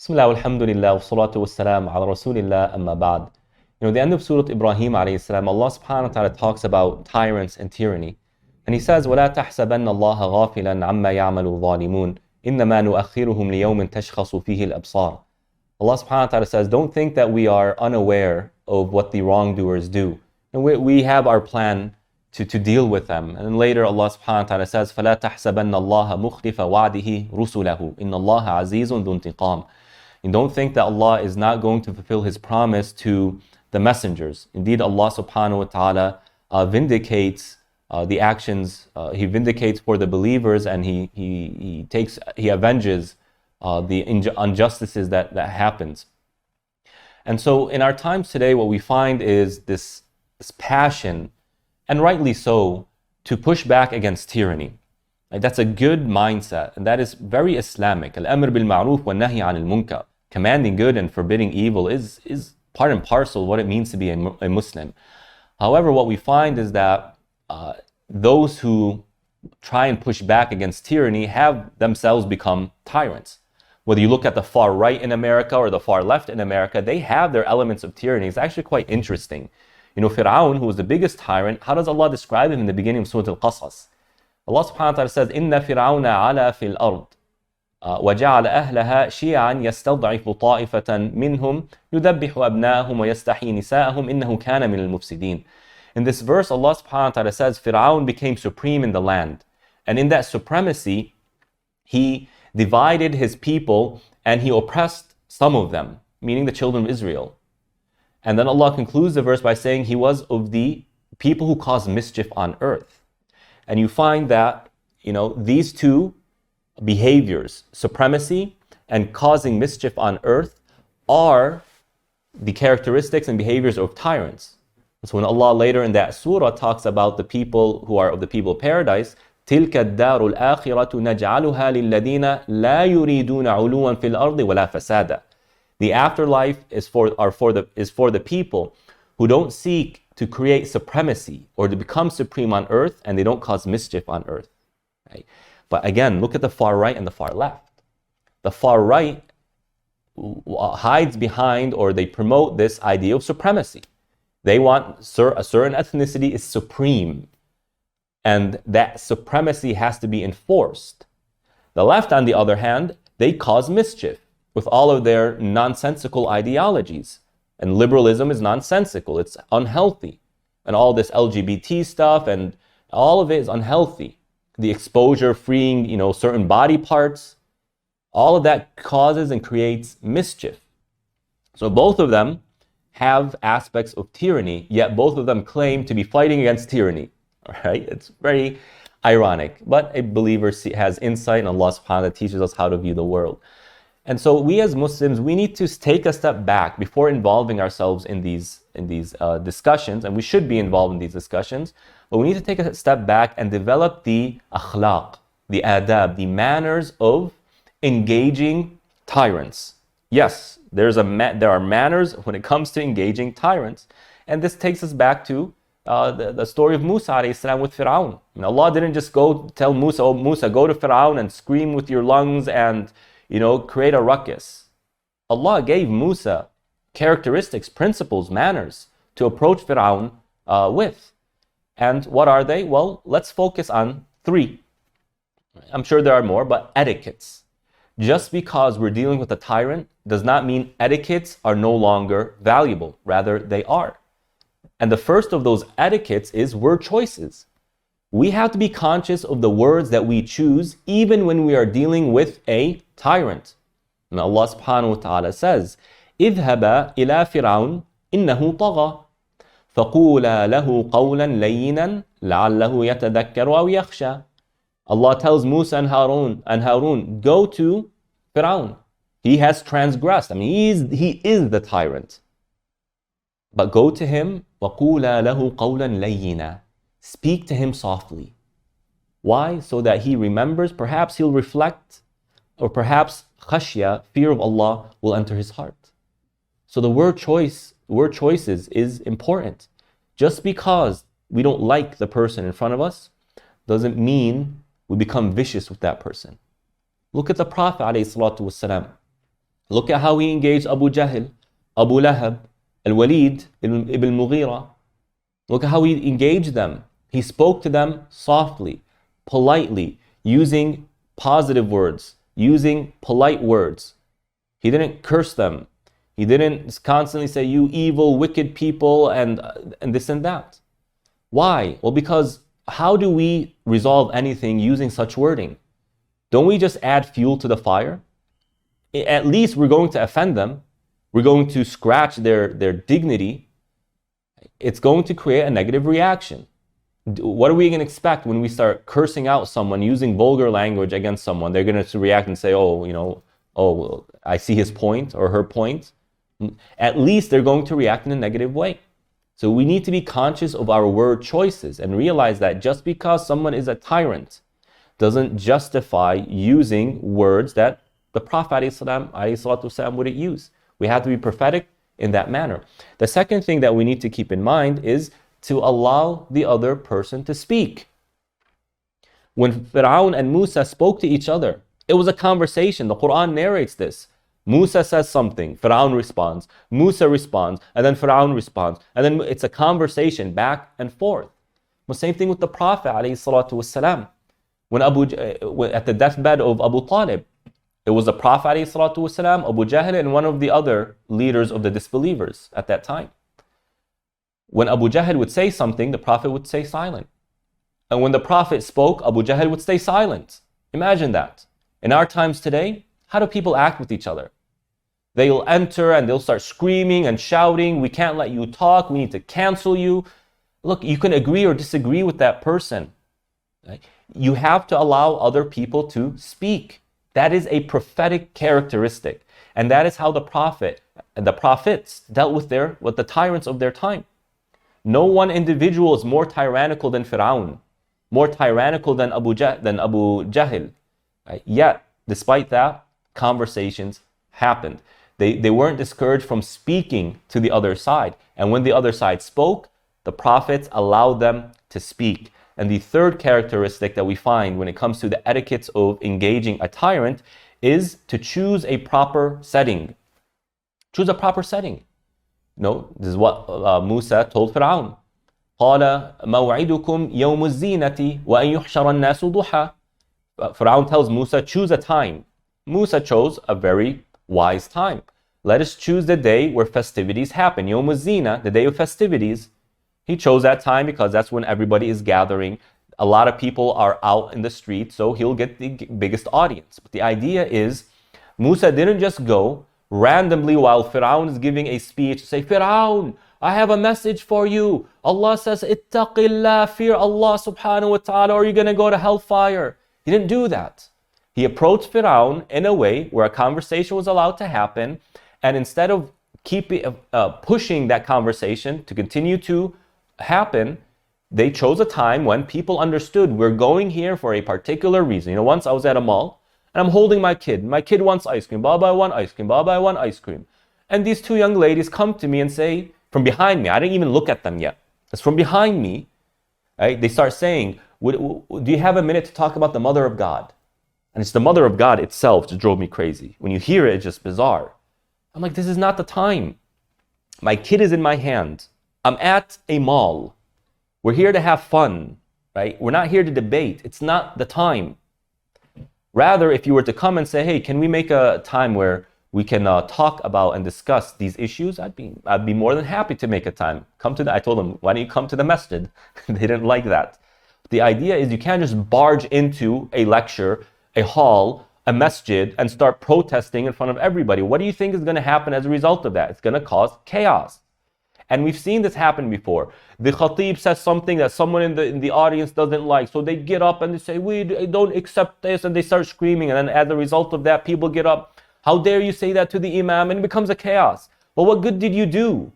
Bismillah, alhamdulillah, wa salatu wa salam ala rasulillah, amma ba'd. The end of Surah Ibrahim alayhi salam, Allah subhanahu wa ta'ala talks about tyrants and tyranny. And He says, وَلَا تَحْسَبَنَّ اللَّهَ غَافِلًا عَمَّا يَعْمَلُ الظَّالِمُونَ إِنَّمَا نُؤَخِّرُهُمْ لِيَوْمٍ تَشْخَصُ فِيهِ الْأَبْصَارِ. Allah subhanahu wa ta'ala says, don't think that we are unaware of what the wrongdoers do. And we have our plan to deal with them. And then later Allah subhanahu wa ta'ala says, فَلَا تَحْسَبَنَّ اللَّهَ مُخْلِفَ وَعْدِهِ رُسُلَهُ إِنَّ اللَّهَ عَزِيزٌ ذُو انْتِقَامٍ. And don't think that Allah is not going to fulfill His promise to the messengers. Indeed, Allah subhanahu wa ta'ala vindicates the actions, He vindicates for the believers, and He avenges the injustices that happens. And so in our times today, what we find is this passion, and rightly so, to push back against tyranny. Like, that's a good mindset, and that is very Islamic. Al-amr bil-ma'ruf wa nahy anil munkar. Commanding good and forbidding evil is part and parcel of what it means to be a Muslim. However, what we find is that those who try and push back against tyranny have themselves become tyrants. Whether you look at the far right in America or the far left in America, they have their elements of tyranny. It's actually quite interesting. Fir'aun, who was the biggest tyrant, how does Allah describe him in the beginning of Surah Al-Qasas? Allah subhanahu wa ta'ala says, إِنَّ فِرْعَوْنَ عَلَى فِي الْأَرْضِ وَجَعَلَ أَهْلَهَا شِيَعًا يَسْتَضْعِفُ طَائِفَةً مِّنْهُمْ يُذَبِّحُ أَبْنَاءَهُمْ وَيَسْتَحْيِي نِسَاءَهُمْ إِنَّهُ كَانَ مِنَ الْمُفْسِدِينَ. In this verse, Allah subhanahu wa ta'ala says, Fir'aun became supreme in the land. And in that supremacy, he divided his people and he oppressed some of them, meaning the children of Israel. And then Allah concludes the verse by saying he was of the people who caused mischief on earth. And you find that, these two behaviors, supremacy and causing mischief on earth, are the characteristics and behaviors of tyrants. So when Allah later in that surah talks about the people who are of the people of paradise, تِلْكَ الدَّارُ الْآخِرَةُ نَجْعَلُهَا لِلَّذِينَ لَا يُرِيدُونَ عُلُوًا فِي الْأَرْضِ وَلَا فَسَادًا. The afterlife is for the people who don't seek to create supremacy or to become supreme on earth, and they don't cause mischief on earth. Right? But again, look at the far right and the far left. The far right hides behind, or they promote this idea of supremacy. They want a certain ethnicity is supreme, and that supremacy has to be enforced. The left, on the other hand, they cause mischief with all of their nonsensical ideologies. And liberalism is nonsensical, it's unhealthy. And all this LGBT stuff, and all of it is unhealthy. The exposure, freeing, certain body parts, all of that causes and creates mischief. So both of them have aspects of tyranny, yet both of them claim to be fighting against tyranny. All right? It's very ironic. But a believer has insight, and Allah subhanahu wa ta'ala teaches us how to view the world. And so we as Muslims, we need to take a step back before involving ourselves in these discussions, and we should be involved in these discussions, but we need to take a step back and develop the akhlaq, the adab, the manners of engaging tyrants. Yes, there are manners when it comes to engaging tyrants, and this takes us back to the story of Musa alayhi salam with Fir'aun. Allah didn't just go tell Musa, "Oh Musa, go to Fir'aun and scream with your lungs and create a ruckus." Allah gave Musa characteristics, principles, manners to approach Fir'aun with. And what are they? Well, let's focus on 3. I'm sure there are more, but etiquettes. Just because we're dealing with a tyrant does not mean etiquettes are no longer valuable. Rather, they are. And the first of those etiquettes is word choices. We have to be conscious of the words that we choose even when we are dealing with a tyrant. And Allah subhanahu wa ta'ala says, اذهبا إلى فرعون إنه طغى فقولا له قولا لينا لعله يتذكر أو يخشى. Allah tells Musa and Harun, go to Fir'aun. He has transgressed. He is the tyrant. But go to him, وَقُولَا لَهُ قَوْلًا لَيِّنًا. Speak to him softly. Why? So that he remembers, perhaps he'll reflect, or perhaps khashya, fear of Allah, will enter his heart. So the word choices is important. Just because we don't like the person in front of us doesn't mean we become vicious with that person. Look at the Prophet ﷺ. Look at how he engaged Abu Jahl, Abu Lahab, Al-Walid, Ibn Mughira. Look at how he engaged them. He spoke to them softly, politely, using positive words, using polite words. He didn't curse them. He didn't constantly say, you evil, wicked people, and this and that. Why? Well, because how do we resolve anything using such wording? Don't we just add fuel to the fire? At least we're going to offend them. We're going to scratch their dignity. It's going to create a negative reaction. What are we going to expect when we start cursing out someone, using vulgar language against someone? They're going to react and say, oh, I see his point or her point. At least they're going to react in a negative way. So we need to be conscious of our word choices and realize that just because someone is a tyrant doesn't justify using words that the Prophet ﷺ wouldn't use. We have to be prophetic in that manner. The second thing that we need to keep in mind is to allow the other person to speak. When Fir'aun and Musa spoke to each other, it was a conversation. The Quran narrates this. Musa says something, Fir'aun responds, Musa responds, and then Fir'aun responds. And then it's a conversation back and forth. The same thing with the Prophet ﷺ. When at the deathbed of Abu Talib, it was the Prophet ﷺ, Abu Jahl, and one of the other leaders of the disbelievers at that time. When Abu Jahl would say something, the Prophet would stay silent. And when the Prophet spoke, Abu Jahl would stay silent. Imagine that. In our times today, how do people act with each other? They'll enter and they'll start screaming and shouting, we can't let you talk, we need to cancel you. Look, you can agree or disagree with that person. Right? You have to allow other people to speak. That is a prophetic characteristic. And that is how the prophets dealt with the tyrants of their time. No one individual is more tyrannical than Fir'aun, more tyrannical than Abu Jahl. Right? Yet, despite that, conversations happened. They weren't discouraged from speaking to the other side. And when the other side spoke, the prophets allowed them to speak. And the third characteristic that we find when it comes to the etiquettes of engaging a tyrant is to choose a proper setting. Choose a proper setting. No, this is what Musa told Fir'aun. قَالَ مَوْعِدُكُمْ يَوْمُ الزِّينَةِ وَأَنْ يُحْشَرَ النَّاسُ ضُحًى. Fir'aun tells Musa, choose a time. Musa chose a very wise time. Let us choose the day where festivities happen. Yawm az-Zina, the day of festivities. He chose that time because that's when everybody is gathering. A lot of people are out in the street, so he'll get the biggest audience. But the idea is, Musa didn't just go randomly while Fir'aun is giving a speech, say, Fir'aun, I have a message for you. Allah says, ittaqillah, fear Allah subhanahu wa ta'ala, or you're going to go to hellfire. He didn't do that. He approached Fir'aun in a way where a conversation was allowed to happen, and instead of pushing that conversation to continue to happen, they chose a time when people understood we're going here for a particular reason. Once I was at a mall, and I'm holding my kid. My kid wants ice cream. Baba, I want ice cream. Baba, I want ice cream. And these two young ladies come to me and say, from behind me, I didn't even look at them yet. It's from behind me. Right? They start saying, do you have a minute to talk about the Mother of God? And it's the Mother of God itself that drove me crazy. When you hear it, it's just bizarre. I'm like, this is not the time. My kid is in my hand. I'm at a mall. We're here to have fun, right? We're not here to debate. It's not the time. Rather, if you were to come and say, hey, can we make a time where we can talk about and discuss these issues, I'd be more than happy to make a time. I told them, why don't you come to the masjid? They didn't like that. The idea is you can't just barge into a lecture, a hall, a masjid, and start protesting in front of everybody. What do you think is going to happen as a result of that? It's going to cause chaos. And we've seen this happen before. The khatib says something that someone in the audience doesn't like. So they get up and they say, we don't accept this. And they start screaming. And then as a result of that, people get up. How dare you say that to the imam? And it becomes a chaos. Well, what good did you do?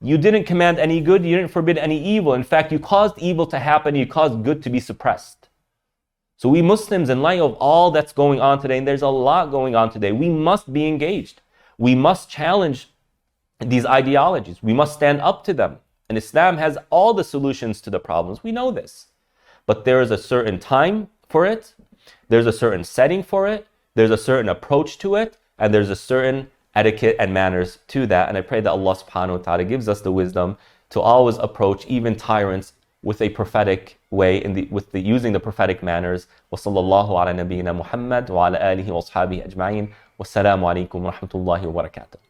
You didn't command any good. You didn't forbid any evil. In fact, you caused evil to happen. You caused good to be suppressed. So we Muslims, in light of all that's going on today, and there's a lot going on today, we must be engaged. We must challenge these ideologies. We must stand up to them. And Islam has all the solutions to the problems. We know this. But there is a certain time for it. There's a certain setting for it. There's a certain approach to it. and there's a certain etiquette and manners to that. And I pray that Allah subhanahu wa ta'ala gives us the wisdom to always approach even tyrants with a prophetic way, using the prophetic manners. Wa sallallahu ala nabiyyina Muhammad wa ala alihi wa ashabihi ajma'in. Wassalamu alaikum wa rahmatullahi wa barakatuh.